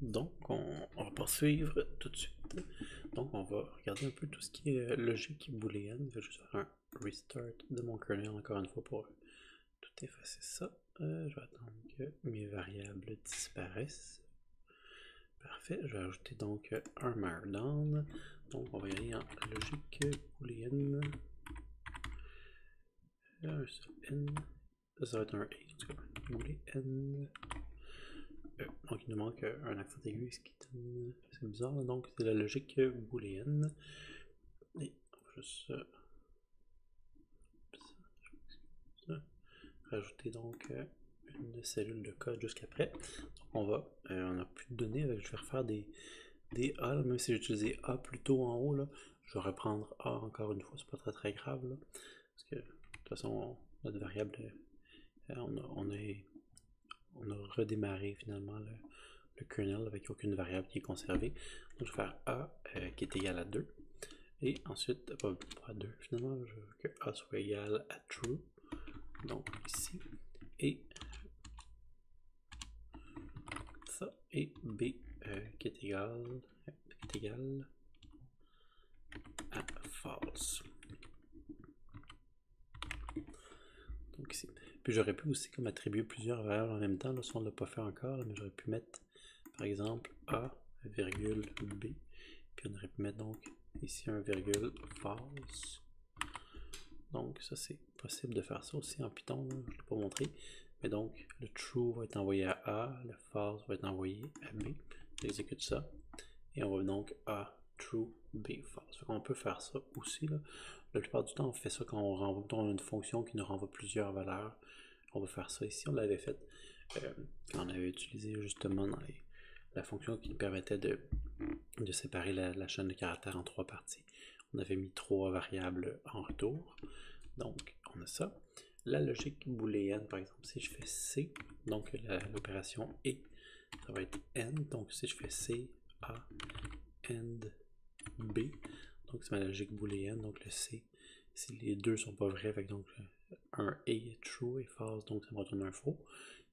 Donc, on va poursuivre tout de suite. Donc, on va regarder un peu tout ce qui est logique booléenne. Je vais juste faire un restart de mon kernel encore une fois pour tout effacer ça. Je vais attendre que mes variables disparaissent. Parfait. Je vais ajouter donc un markdown. Donc, on va y aller en logique booléenne. Un seul n. Ça va être un et, en tout cas. Booléenne. Donc il nous manque un accent aigu, ce qui donne... C'est bizarre, là. Donc c'est la logique booléenne. Et on va juste rajouter donc une cellule de code jusqu'après. Donc on n'a plus de données, je vais refaire des A, là, même si j'ai utilisé A plutôt en haut, là, je vais reprendre A encore une fois, c'est pas très grave, là, parce que de toute façon notre variable, on a redémarré finalement le kernel avec aucune variable qui est conservée. Donc je vais faire A qui est égal à 2. Et ensuite, pas à 2 finalement, je veux que A soit égal à true. Donc ici. Et ça. Et B qui est égal à false. Donc ici. Puis j'aurais pu aussi comme attribuer plusieurs variables en même temps. Là, ça on ne l'a pas fait encore, là, mais j'aurais pu mettre par exemple A, virgule B. Puis on aurait pu mettre donc ici un virgule false. Donc ça c'est possible de faire ça aussi en Python, là, je ne l'ai pas montré. Mais donc le true va être envoyé à A, le false va être envoyé à B. J'exécute ça. Et on va donc A, true, B, false. On peut faire ça aussi, là. La plupart du temps on fait ça quand on renvoie une fonction qui nous renvoie plusieurs valeurs. On va faire ça ici, on l'avait fait quand on avait utilisé justement dans la fonction qui nous permettait de séparer la chaîne de caractères en 3 parties. On avait mis 3 variables en retour. Donc, on a ça. La logique booléenne, par exemple, si je fais C, donc l'opération et, ça va être N. Donc, si je fais C, A, AND, B, donc c'est ma logique booléenne. Donc, le C, si les deux sont pas vrais, fait que donc un et true et false, donc ça me retourne un faux.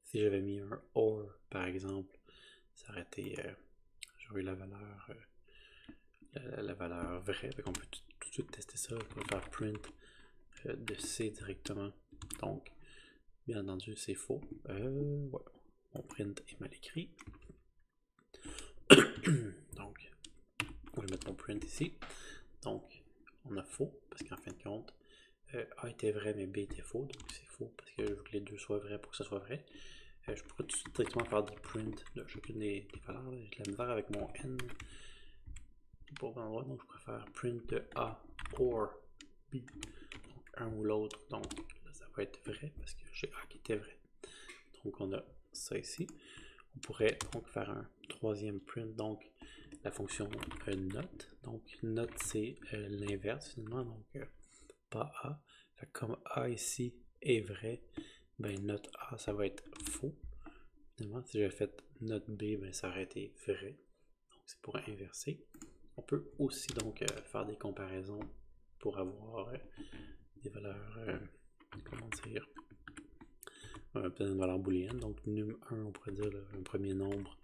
Si j'avais mis un or, par exemple, ça aurait été, j'aurais eu la valeur vraie. Donc on peut tout de suite tester ça. On peut faire print de C directement. Donc, bien entendu, c'est faux. Ouais. Mon print est mal écrit. Donc, je vais mettre mon print ici. Donc, on a faux, parce qu'en fin de compte, A était vrai, mais B était faux. Donc, c'est faux, parce que je veux que les deux soient vrais pour que ça soit vrai. Je pourrais tout de suite directement faire des prints de chacune des valeurs. J'ai de la misère avec mon N. Pour endroit, donc je préfère print de A or B, donc un ou l'autre, donc là ça va être vrai parce que j'ai A qui était vrai. Donc on a ça ici. On pourrait donc faire un troisième print, donc la fonction note. Donc note c'est l'inverse finalement, donc pas A. Fait comme A ici est vrai, ben note A ça va être faux. Finalement, si j'avais fait note B, ben ça aurait été vrai. Donc c'est pour inverser. On peut aussi donc faire des comparaisons pour avoir des valeurs, comment dire, peut-être une valeur booléenne. Donc num1, on pourrait dire un premier nombre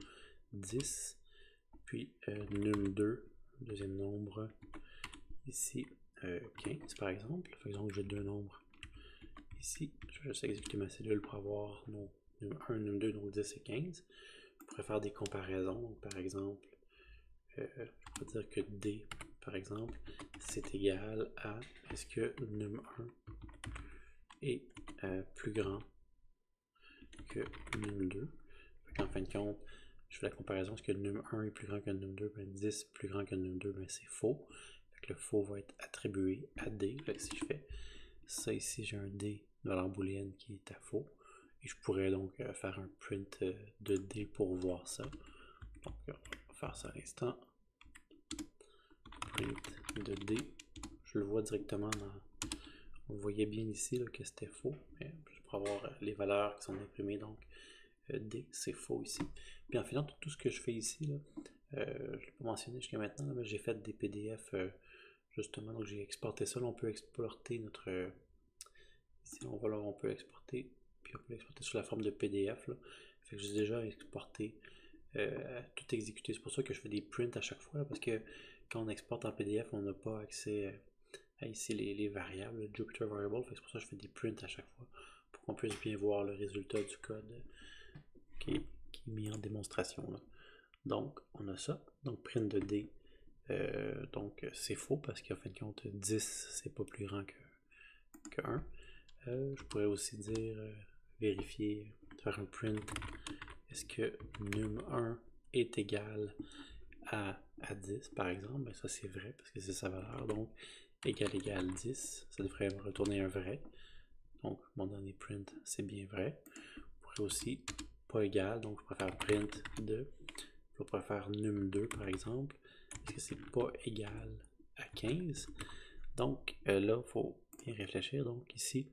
10, puis num2, deuxième nombre ici 15 par exemple. Donc j'ai deux nombres ici. Je vais juste exécuter ma cellule pour avoir num1, num2, donc 10 et 15. Je pourrais faire des comparaisons. Donc par exemple, je pourrais dire que D, par exemple, c'est égal à est-ce que num1 est plus grand que num2. En fin de compte, je fais la comparaison, est-ce que num1 est plus grand que num2, ben 10 plus grand que num2, ben c'est faux. Fait que le faux va être attribué à D. Fait que si je fais ça ici, j'ai un D, une valeur booléenne qui est à faux. Et je pourrais donc faire un print de D pour voir ça. Donc on va faire ça à l'instant. Print de D. Je le vois directement dans... On voyait bien ici là, que c'était faux, mais je pourrais avoir les valeurs qui sont imprimées, donc D, c'est faux ici. Puis en final, tout ce que je fais ici, là, je ne l'ai pas mentionné jusqu'à maintenant, là, mais j'ai fait des PDF justement, donc j'ai exporté ça. Là, on peut exporter notre... ici, on peut exporter, puis on peut l'exporter sous la forme de PDF. Là. Fait que j'ai déjà exporté tout exécuter. C'est pour ça que je fais des prints à chaque fois, là, parce que quand on exporte en PDF, on n'a pas accès à ici les variables, Jupyter Variable. C'est pour ça que je fais des prints à chaque fois, pour qu'on puisse bien voir le résultat du code qui est mis en démonstration, là. Donc, on a ça. Donc, print de D. Donc, c'est faux parce qu'en fin de compte, 10, c'est pas plus grand que 1. Je pourrais aussi dire, vérifier, faire un print. Est-ce que num1 est égal à 10, par exemple? Ben, ça, c'est vrai parce que c'est sa valeur. Donc, égal 10, ça devrait me retourner un vrai. Donc, mon dernier print, c'est bien vrai. On pourrait aussi pas égal, donc je pourrais faire print de. Je pourrais faire num2 par exemple. Est-ce que c'est pas égal à 15? Donc là, il faut bien réfléchir. Donc ici,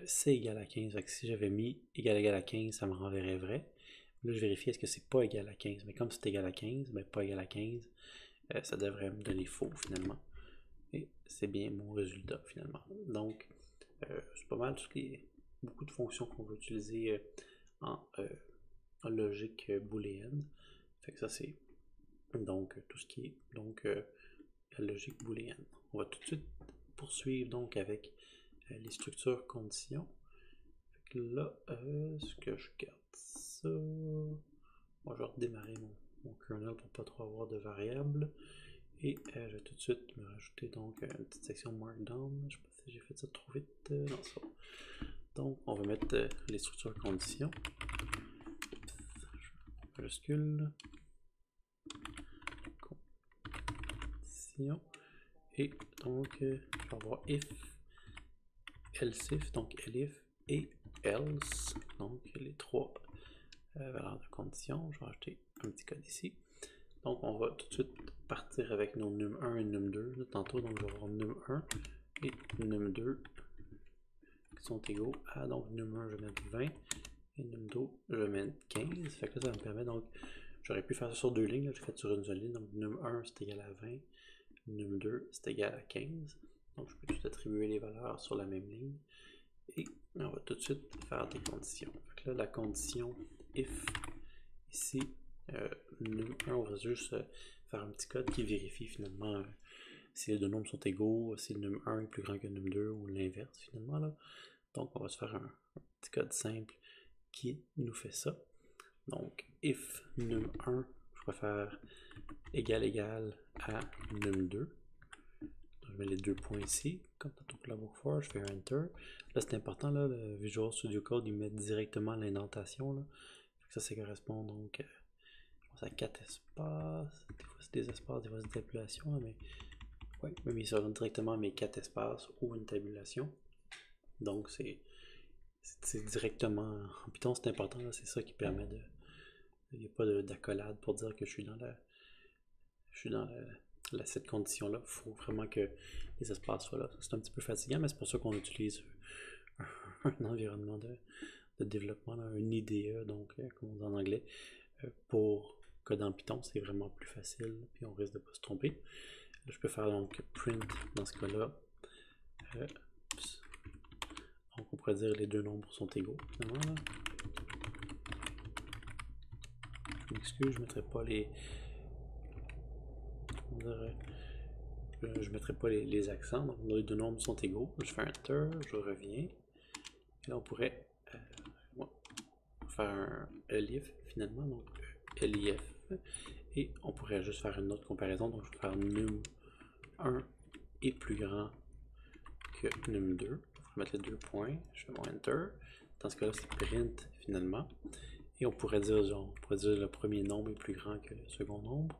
c'est égal à 15. Donc, si j'avais mis égal à 15, ça me renverrait vrai. Là, je vérifie est-ce que c'est pas égal à 15. Mais comme c'est égal à 15, ben pas égal à 15, ça devrait me donner faux finalement. Et c'est bien mon résultat finalement. Donc, c'est pas mal beaucoup de fonctions qu'on va utiliser en logique booléenne. Fait que ça, c'est donc tout ce qui est la logique booléenne. On va tout de suite poursuivre donc avec les structures conditions. Fait que là, ce que je garde ça. Moi, je vais redémarrer mon kernel pour pas trop avoir de variables. Et je vais tout de suite me rajouter donc une petite section Markdown. Je sais pas si j'ai fait ça trop vite. Non, ça va. Donc, on va mettre les structures conditions. Majuscule. Et donc, je vais avoir if, else if, donc elif et else, donc les trois valeurs de condition. Je vais ajouter un petit code ici. Donc, on va tout de suite partir avec nos num1 et num2 tantôt. Donc, je vais avoir num1 et num2 qui sont égaux à, donc num1 je vais mettre 20 et num2 je vais mettre 15. Fait que là, ça me permet, donc, j'aurais pu faire ça sur deux lignes, je fais sur une seule ligne. Donc, num1 c'est égal à 20. Num2 c'est égal à 15. Donc je peux tout attribuer les valeurs sur la même ligne. Et on va tout de suite faire des conditions. Donc là, la condition if, ici, num1, on va juste faire un petit code qui vérifie finalement si les deux nombres sont égaux, si le num1 est plus grand que le num2 ou l'inverse finalement. Là. Donc on va se faire un petit code simple qui nous fait ça. Donc if num1, je vais faire égal à num2. Je mets les deux points ici, comme tantôt pour la book for, je fais un enter. Là c'est important, là, le Visual Studio Code il met directement l'indentation. Ça correspond donc à 4 espaces. Des fois c'est des espaces, des fois c'est des tabulations, mais ouais, même il sort directement mes 4 espaces ou une tabulation. Donc c'est directement en Python, c'est important, c'est ça qui permet de. Il n'y a pas d'accolade pour dire que je suis dans cette condition-là. Il faut vraiment que les espaces soient là. C'est un petit peu fatigant, mais c'est pour ça qu'on utilise un environnement de développement, un IDE, donc comme on dit en anglais, pour coder en Python, c'est vraiment plus facile, puis on risque de ne pas se tromper. Là, je peux faire donc print dans ce cas-là. Donc on pourrait dire les deux nombres sont égaux. Là. Je m'excuse, je ne mettrai pas les. Je ne mettrai pas les accents. Donc les deux nombres sont égaux. Je fais un enter, je reviens. Et là on pourrait faire un elif finalement, donc elif. Et on pourrait juste faire une autre comparaison. Donc je vais faire num1 est plus grand que num2. Je vais mettre les deux points. Je fais mon enter. Dans ce cas-là, c'est print finalement. Et on pourrait dire le premier nombre est plus grand que le second nombre.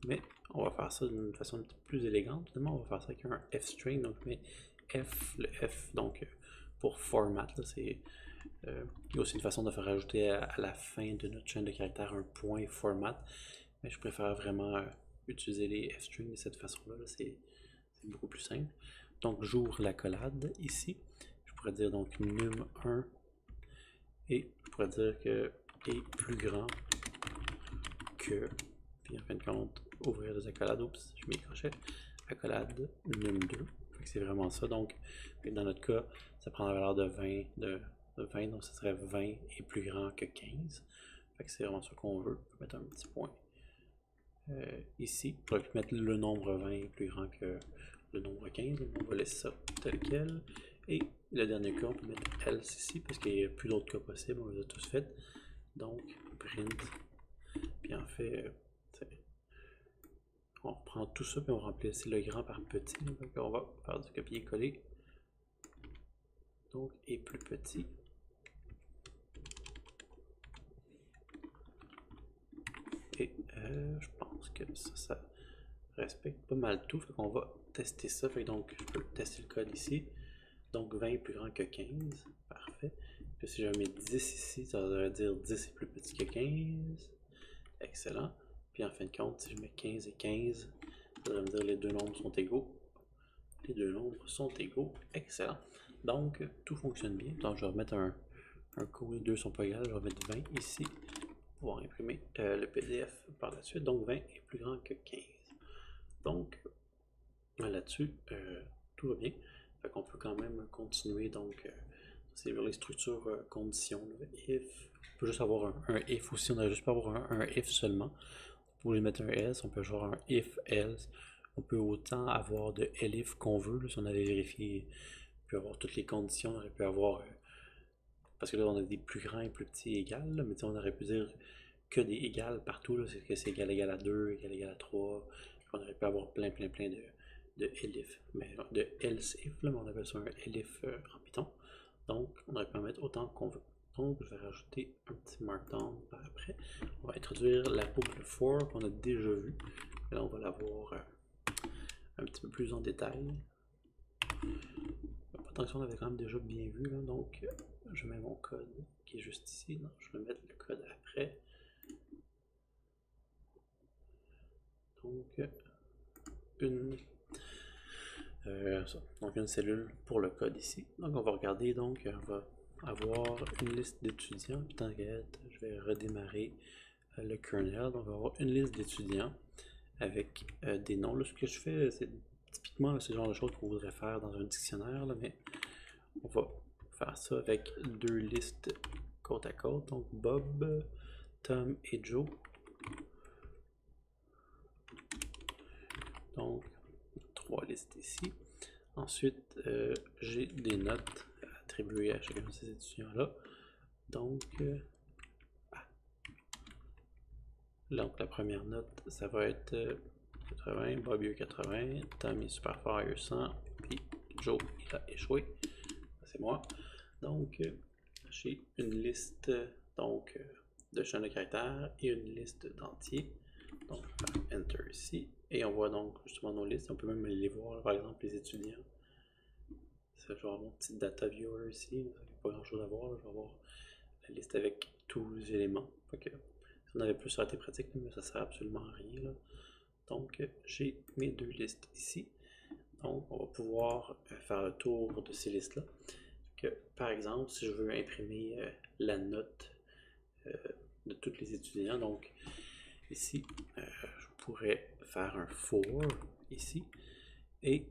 Mais on va faire ça d'une façon un petit peu plus élégante. Finalement, on va faire ça avec un f-string. Donc, je mets f, le f, donc pour format. Il y a aussi une façon de faire ajouter à la fin de notre chaîne de caractères un point format. Mais je préfère vraiment utiliser les f-strings de cette façon-là. C'est beaucoup plus simple. Donc, j'ouvre l'accolade ici. Je pourrais dire donc num1 et je pourrais dire que est plus grand que. Puis en fin de compte, ouvrir les accolades. Oups, je mets les crochets. Accolade num2. C'est vraiment ça. Donc, dans notre cas, ça prend la valeur de 20, donc ça serait 20 est plus grand que 15. Fait que c'est vraiment ça qu'on veut. On va mettre un petit point ici. On va mettre le nombre 20 plus grand que le nombre 15. On va laisser ça tel quel. Et le dernier cas, on peut mettre else ici parce qu'il n'y a plus d'autres cas possibles. On les a tous faits. Donc, print. Puis en fait, on reprend tout ça puis on remplace le grand par petit. Donc on va faire du copier-coller. Donc, et plus petit. Et je pense que ça respecte pas mal tout. Fait qu'on va tester ça. Fait que donc, je peux tester le code ici. Donc, 20 est plus grand que 15. Parfait. Puis si je mets 10 ici, ça veut dire 10 est plus petit que 15. Excellent. Puis en fin de compte, si je mets 15 et 15, ça va me dire les deux nombres sont égaux. Les deux nombres sont égaux. Excellent. Donc, tout fonctionne bien. Donc, je vais remettre un coup, les deux sont pas égales. Je vais mettre 20 ici pour pouvoir imprimer le PDF par la suite. Donc, 20 est plus grand que 15. Donc, là-dessus, tout va bien. Fait qu'on peut quand même continuer. Donc, c'est les structures conditions. If. On peut juste avoir un if aussi. On n'aurait juste pas avoir un if seulement. Vous pouvez mettre un else. On peut avoir un if else. On peut autant avoir de elif qu'on veut. Là, si on avait vérifié, on peut avoir toutes les conditions. On aurait pu avoir. Parce que là, on a des plus grands et plus petits égales. Là, mais on aurait pu dire que des égales partout. C'est que c'est égal à 2, égal à 3. On aurait pu avoir plein de elif. Mais de else if, là, mais on appelle ça un elif en Python. Donc, on aurait pu en mettre autant qu'on veut. Donc, je vais rajouter un petit markdown par après. On va introduire la boucle for qu'on a déjà vue. Là, on va la voir un petit peu plus en détail. Pas tant que ça, on avait quand même déjà bien vu. Là, donc, je mets mon code qui est juste ici. Non, je vais mettre le code après. Donc, une cellule pour le code ici. Donc, on va regarder. Donc, on va avoir une liste d'étudiants. Puis, t'inquiète, je vais redémarrer le kernel. Donc, on va avoir une liste d'étudiants avec des noms. Là, ce que je fais, c'est typiquement ce genre de choses qu'on voudrait faire dans un dictionnaire, là, mais on va faire ça avec deux listes côte à côte. Donc, Bob, Tom et Joe. Donc, trois listes ici. Ensuite, j'ai des notes attribuées à chacun de ces étudiants-là. Donc, la première note, ça va être 80, Bob a 80, Tom est super fort, il a 100, puis Joe, il a échoué. C'est moi. Donc, j'ai une liste de chaînes de caractères et une liste d'entiers. Donc, Enter ici. Et on voit donc justement nos listes. On peut même les voir, par exemple, les étudiants. Je vais avoir mon petit data viewer ici. Il n'y a pas grand chose à voir. Je vais avoir la liste avec tous les éléments. Donc, si on avait plus, ça aurait été pratique, mais ça ne sert absolument à rien. Là. Donc, j'ai mes deux listes ici. Donc, on va pouvoir faire le tour de ces listes-là. Par exemple, si je veux imprimer la note de tous les étudiants, donc ici, je pourrais faire un for ici. Et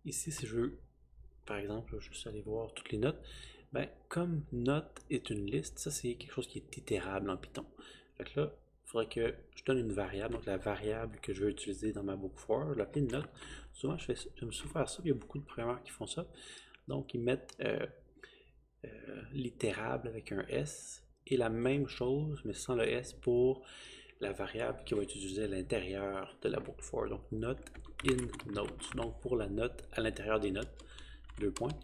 ici, si je veux, par exemple, juste aller voir toutes les notes, ben, comme note est une liste, ça c'est quelque chose qui est itérable en Python. Donc là, il faudrait que je donne une variable, donc la variable que je veux utiliser dans ma boucle for, je l'appelle note. Souvent, j'aime souvent faire ça, il y a beaucoup de programmeurs qui font ça. Donc, ils mettent l'itérable avec un S et la même chose, mais sans le S pour la variable qui va être utilisée à l'intérieur de la boucle for. Donc, note in notes. Donc, pour la note à l'intérieur des notes, deux points.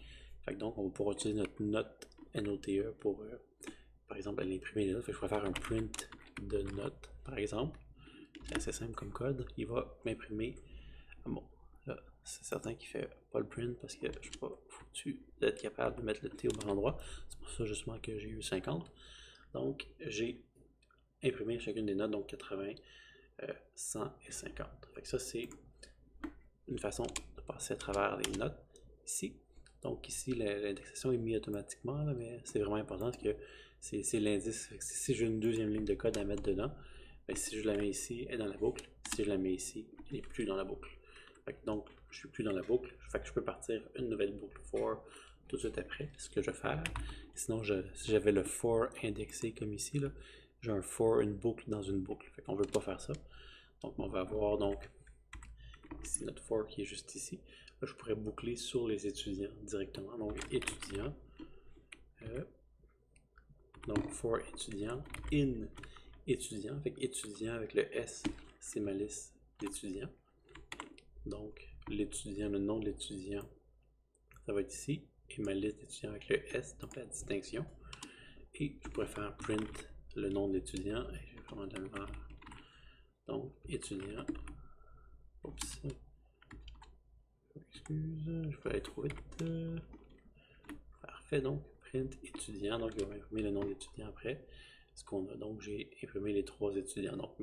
Fait que donc, on va pouvoir utiliser notre note NOTE pour, par exemple, aller imprimer les notes. Fait que je vais faire un print de note, par exemple. C'est assez simple comme code. Il va m'imprimer. Bon, là, c'est certain qu'il fait pas le print parce que je suis pas foutu d'être capable de mettre le T au bon endroit. C'est pour ça justement que j'ai eu 50. Donc, j'ai imprimé chacune des notes, donc 80, 100 et 50. Fait que ça, c'est une façon de passer à travers les notes ici. Donc ici, l'indexation est mise automatiquement, là, mais c'est vraiment important parce que c'est l'indice. Si j'ai une deuxième ligne de code à mettre dedans, ben, si je la mets ici, elle est dans la boucle. Si je la mets ici, elle n'est plus dans la boucle. Donc, je ne suis plus dans la boucle. Fait que je peux partir une nouvelle boucle for tout de suite après. C'est ce que je vais faire. Sinon, si j'avais le for indexé comme ici, là, j'ai un for, une boucle dans une boucle. Fait qu'on veut pas faire ça. Donc on va avoir donc ici notre for qui est juste ici. Là, je pourrais boucler sur les étudiants directement. Donc étudiant. Donc for étudiant, in étudiant. Fait que étudiant avec le S, c'est ma liste d'étudiants. Donc l'étudiant, le nom de l'étudiant, ça va être ici. Et ma liste d'étudiants avec le S, donc la distinction. Et je pourrais faire print le nom de l'étudiant. Et je vais vraiment de la misère. Donc étudiant. Oups. Excuse, je vais aller trop vite. Parfait, donc print étudiant. Donc il va imprimer le nom d'étudiant après. Ce qu'on a. Donc j'ai imprimé les 3 étudiants. Donc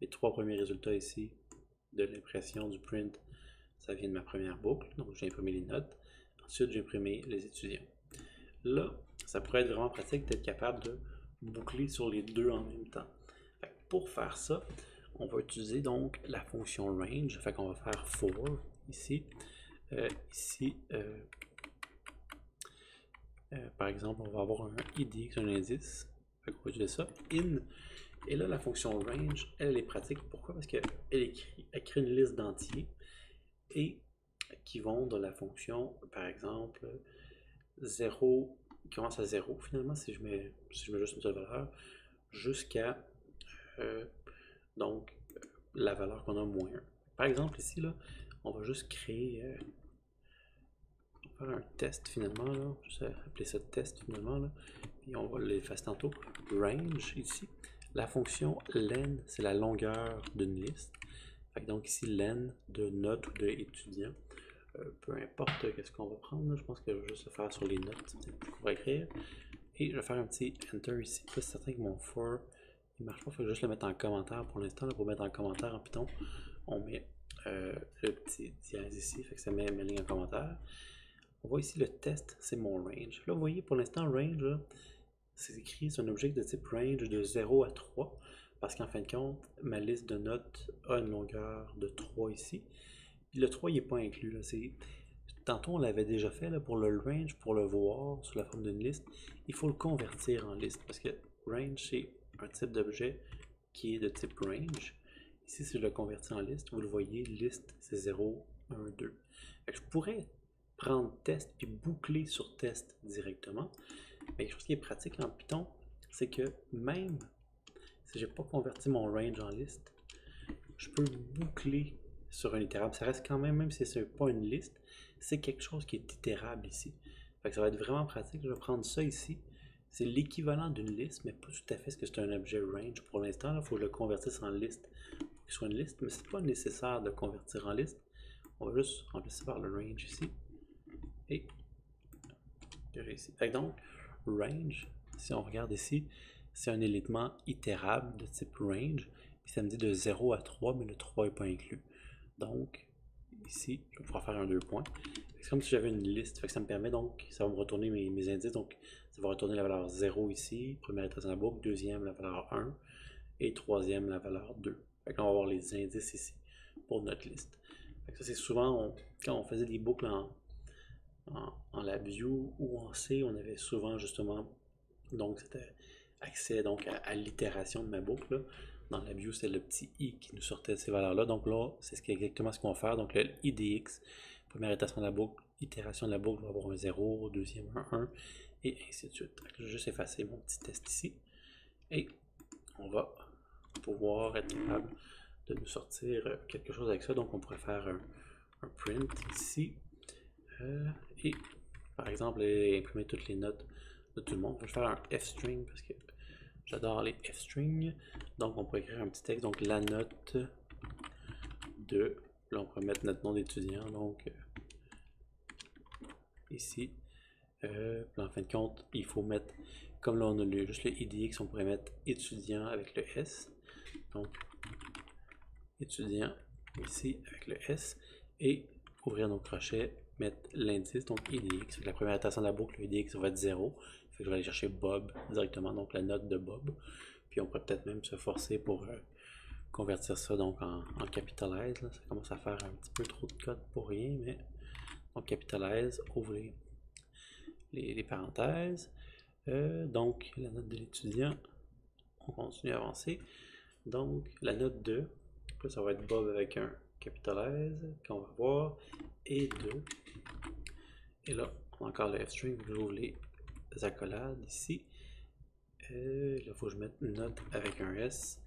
les 3 premiers résultats ici de l'impression du print, ça vient de ma première boucle. Donc j'ai imprimé les notes. Ensuite j'ai imprimé les étudiants. Là, ça pourrait être vraiment pratique d'être capable de boucler sur les deux en même temps. Pour faire ça, on va utiliser donc la fonction range. Fait qu'on va faire for ici. Par exemple, on va avoir un id, un indice. Fait qu'on va utiliser ça. In. Et là, la fonction range, elle est pratique. Pourquoi? Parce qu'elle crée une liste d'entiers et qui vont dans la fonction, par exemple, 0, qui commence à 0 finalement, si je mets juste une seule valeur, jusqu'à donc la valeur qu'on a moins 1. Par exemple, ici, là, on va juste créer, on va faire un test finalement, là, je vais appeler ça test finalement, là, puis on va l'effacer tantôt. Range ici, la fonction len, c'est la longueur d'une liste. Fait que donc ici, len de notes ou de étudiants. Peu importe qu'est-ce qu'on va prendre, là, je pense que je vais juste le faire sur les notes, c'est peut-être plus qu'on va écrire. Et je vais faire un petit enter ici. Là, c'est certain que mon for il marche pas, il faut juste le mettre en commentaire pour l'instant. Pour mettre en commentaire en Python, on met le petit dièse ici, fait que ça met ma ligne en commentaire. On voit ici le test, c'est mon range. Là, vous voyez, pour l'instant, range, c'est écrit, c'est un objet de type range de 0 à 3, parce qu'en fin de compte, ma liste de notes a une longueur de 3 ici. Puis le 3, il n'est pas inclus. Là. Tantôt, on l'avait déjà fait là, pour le range, pour le voir sous la forme d'une liste. Il faut le convertir en liste, parce que range, c'est un type d'objet qui est de type range. Ici, si je le convertis en liste, vous le voyez, liste, c'est 0, 1, 2. Fait que je pourrais prendre test et boucler sur test directement. Mais quelque chose qui est pratique en Python, c'est que même si je n'ai pas converti mon range en liste, je peux boucler sur un itérable. Ça reste quand même, même si ce n'est pas une liste, c'est quelque chose qui est itérable ici. Fait que ça va être vraiment pratique. Je vais prendre ça ici. C'est l'équivalent d'une liste, mais pas tout à fait, parce que c'est un objet range pour l'instant. Il faut que je le convertisse en liste pour qu'il soit une liste, mais ce n'est pas nécessaire de convertir en liste. On va juste remplacer par le range ici. Et j'ai réussi. Fait que donc, range, si on regarde ici, c'est un élément itérable de type range. Puis ça me dit de 0 à 3, mais le 3 n'est pas inclus. Donc, ici, je vais pouvoir faire un 2 points. C'est comme si j'avais une liste. Fait que ça me permet donc, ça va me retourner mes indices. Donc, ça va retourner la valeur 0 ici, première itération de la boucle, deuxième la valeur 1 et troisième la valeur 2. Fait qu'on va avoir les indices ici pour notre liste. Fait que ça, c'est souvent, quand on faisait des boucles en LabVIEW ou en C, on avait souvent justement, donc c'était accès donc à l'itération de ma boucle. Là. Dans LabVIEW, c'est le petit i qui nous sortait de ces valeurs-là. Donc là, c'est exactement ce qu'on va faire. Donc le idx, première itération de la boucle va avoir un 0, deuxième un 1, et ainsi de suite. Donc, je vais juste effacer mon petit test ici. Et on va pouvoir être capable de nous sortir quelque chose avec ça. Donc on pourrait faire un print ici. Et par exemple, imprimer toutes les notes de tout le monde. Je vais faire un f-string parce que j'adore les f-strings. Donc on pourrait écrire un petit texte. Donc la note de. Là on pourrait mettre notre nom d'étudiant. Donc ici. En fin de compte, il faut mettre, comme là on a juste le idx, on pourrait mettre étudiant avec le s. Donc étudiant ici avec le s. Et ouvrir nos crochets, mettre l'indice, donc idx. La première itération de la boucle, le idx va être 0. Fait que je vais aller chercher Bob directement, donc la note de Bob. Puis on pourrait peut-être même se forcer pour convertir ça donc en capitalize. Là. Ça commence à faire un petit peu trop de code pour rien, mais donc capitalize, ouvrez les parenthèses. Donc la note de l'étudiant, on continue à avancer. Donc, la note 2, là, ça va être Bob avec un capital S qu'on va voir, et 2. Et là, on a encore le F-string, j'ouvre les accolades ici. Là, il faut que je mette une note avec un S,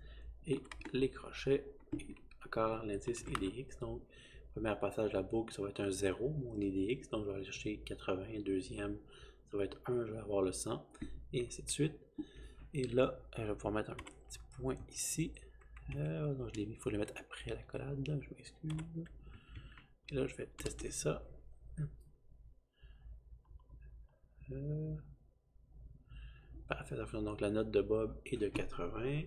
et les crochets, et encore l'indice IDX. Donc, premier passage de la boucle, ça va être un 0, mon IDX, donc je vais aller chercher 80, deuxième, ça va être 1, je vais avoir le 100, et ainsi de suite. Et là, je vais pouvoir mettre un petit point ici. Non, je l'ai mis, il faut le mettre après l'accolade, je m'excuse. Et là, je vais tester ça. Parfait, donc la note de Bob est de 80.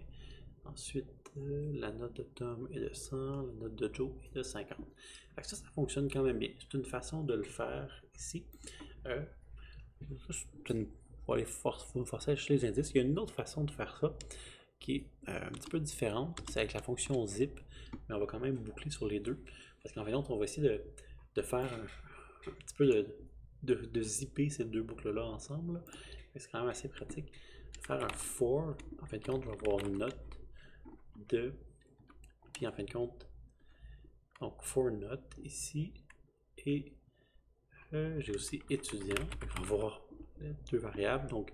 Ensuite, la note de Tom est de 100, la note de Joe est de 50. Fait que ça fonctionne quand même bien. C'est une façon de le faire ici. Pour aller forcer à chercher les indices. Il y a une autre façon de faire ça qui est un petit peu différente. C'est avec la fonction zip, mais on va quand même boucler sur les deux. Parce qu'en fait, on va essayer de faire un petit peu de zipper ces deux boucles-là ensemble. C'est quand même assez pratique. Faire un for, en fin de compte, je vais avoir une note de, puis en fin de compte, donc for note ici, et j'ai aussi étudiant. Je vais avoir deux variables, donc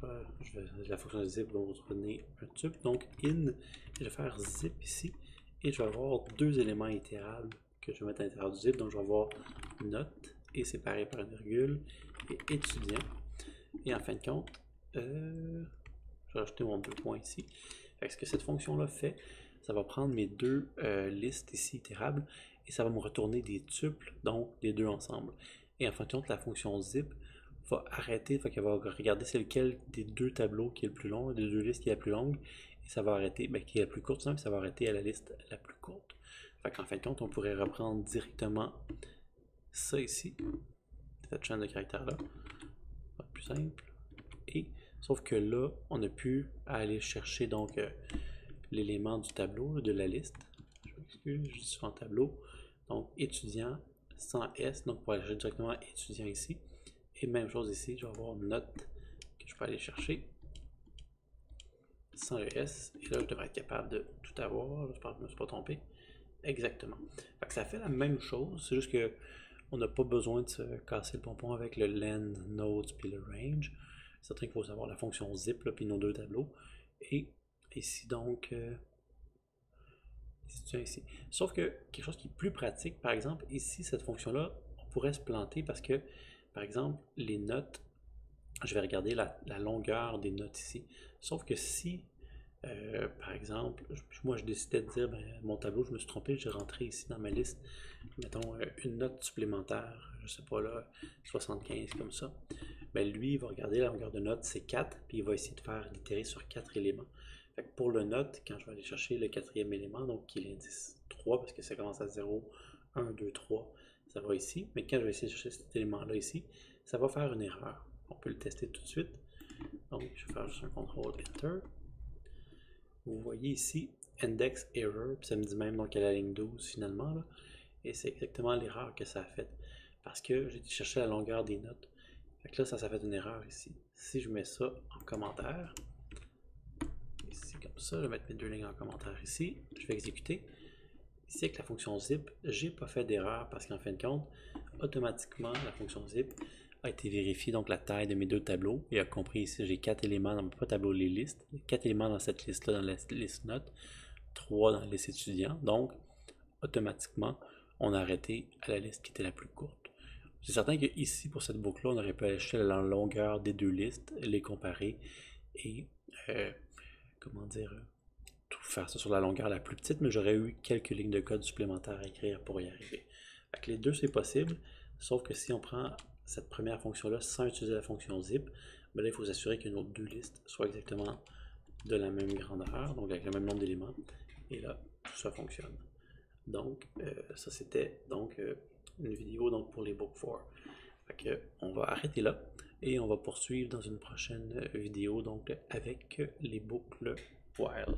la fonction zip va vous donner un tube, donc in, je vais faire zip ici, et je vais avoir deux éléments itérables que je vais mettre à l'intérieur du zip, donc je vais avoir note, et séparé par une virgule, et étudiant. Et en fin de compte, je vais rajouter mon 2 points ici. Fait que ce que cette fonction-là fait, ça va prendre mes deux listes ici itérables et ça va me retourner des tuples, donc les deux ensemble. Et en fin de compte, la fonction zip va arrêter, fait qu'elle va regarder c'est lequel des deux tableaux qui est le plus long, des deux listes qui est la plus longue, et ça va arrêter, qui est la plus courte, puis ça va arrêter à la liste la plus courte. Fait qu'en fin de compte, on pourrait reprendre directement ça ici, cette chaîne de caractères-là. Plus simple. Et sauf que là, on a pu aller chercher donc l'élément du tableau, de la liste. Je m'excuse, je suis en tableau. Donc étudiant sans S, donc pour aller chercher directement étudiant ici. Et même chose ici, je vais avoir une note que je peux aller chercher sans le S. Et là, je devrais être capable de tout avoir. J'espère que je ne me suis pas trompé. Exactement. Fait que ça fait la même chose, c'est juste que on n'a pas besoin de se casser le pompon avec le len, nodes puis le range. C'est certain qu'il faut savoir la fonction zip, là, puis nos deux tableaux. Et ici donc, ici. Sauf que quelque chose qui est plus pratique, par exemple, ici, cette fonction-là, on pourrait se planter parce que, par exemple, les notes, je vais regarder la longueur des notes ici. Sauf que si, par exemple, moi je décidais de dire, mon tableau, je me suis trompé, j'ai rentré ici dans ma liste, mettons une note supplémentaire, je sais pas là, 75 comme ça. Lui, il va regarder la longueur de note, c'est 4, puis il va essayer de faire l'itérer sur 4 éléments. Fait que pour le note, quand je vais aller chercher le quatrième élément, donc qui est l'indice 3, parce que ça commence à 0, 1, 2, 3, ça va ici. Mais quand je vais essayer de chercher cet élément-là ici, ça va faire une erreur. On peut le tester tout de suite. Donc, je vais faire juste un CTRL ENTER. Vous voyez ici, index error, puis ça me dit même donc à la ligne 12 finalement. Là, et c'est exactement l'erreur que ça a fait. Parce que j'ai cherché la longueur des notes. Fait que là, ça fait une erreur ici. Si je mets ça en commentaire, ici comme ça, je vais mettre mes deux lignes en commentaire ici, je vais exécuter. Ici avec la fonction zip, j'ai pas fait d'erreur parce qu'en fin de compte, automatiquement, la fonction zip a été vérifiée, donc la taille de mes deux tableaux, et a compris ici, j'ai 4 éléments dans mon tableau les listes, 4 éléments dans cette liste-là, dans la liste notes, 3 dans la liste étudiant, donc automatiquement, on a arrêté à la liste qui était la plus courte. C'est certain que ici, pour cette boucle-là, on aurait pu acheter la longueur des deux listes, les comparer et, comment dire, tout faire ça sur la longueur la plus petite, mais j'aurais eu quelques lignes de code supplémentaires à écrire pour y arriver. Fait que les deux, c'est possible, sauf que si on prend cette première fonction-là sans utiliser la fonction zip, là, il faut s'assurer que nos deux listes soient exactement de la même grandeur, donc avec le même nombre d'éléments, et là, tout ça fonctionne. Donc, ça c'était donc une vidéo donc, pour les book 4. Fait que, on va arrêter là et on va poursuivre dans une prochaine vidéo donc avec les boucles while.